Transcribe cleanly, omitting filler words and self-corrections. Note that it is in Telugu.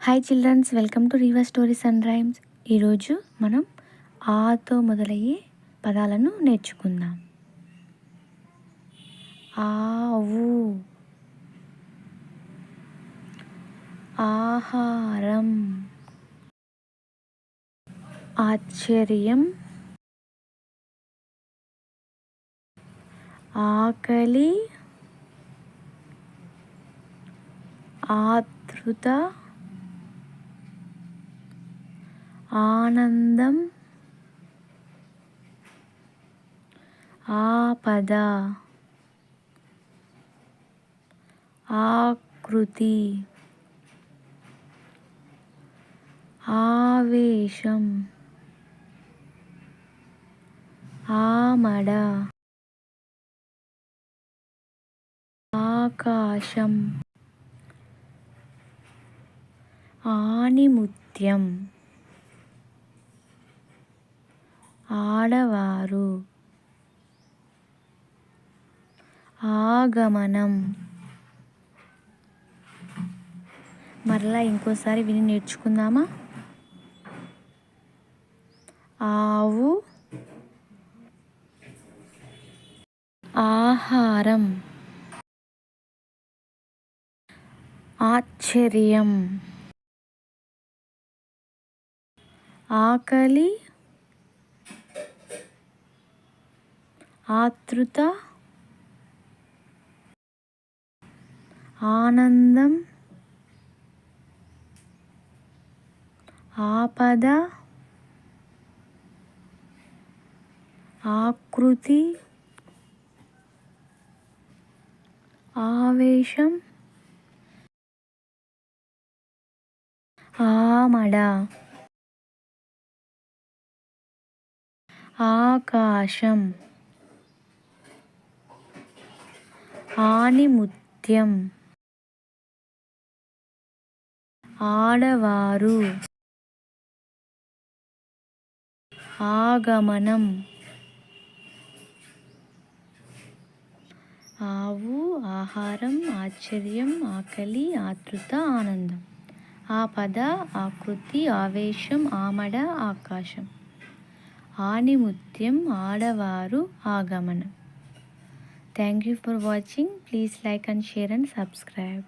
Hi childrens, welcome to Reeva stories and rhymes. ఈరోజు మనం ఆతో మొదలయ్యే పదాలను నేర్చుకుందాం. ఆవు, ఆహారం, ఆశ్చర్యం, ఆకలి, ఆతృత, ఆనందం, ఆపద, ఆకృతి, ఆవేశం, ఆమడ, ఆకాశం, ఆణిముత్యం, ఆడవారు, ఆగమనం. మరలా ఇంకోసారి విని నేర్చుకుందామా? ఆవు, ఆహారం, ఆశ్చర్యం, ఆకలి, ఆతృత, ఆనందం, ఆపద, ఆకృతి, ఆవేశం, ఆమడ, ఆకాశం, ఆణిముత్యం, ఆడవారు, ఆగమనం. ఆవు, ఆహారం, ఆశ్చర్యం, ఆకలి, ఆతృత, ఆనందం, ఆపద, ఆకృతి, ఆవేశం, ఆమడ, ఆకాశం, ఆణిముత్యం, ఆడవారు, ఆగమనం. Thank you for watching. Please like and share and subscribe.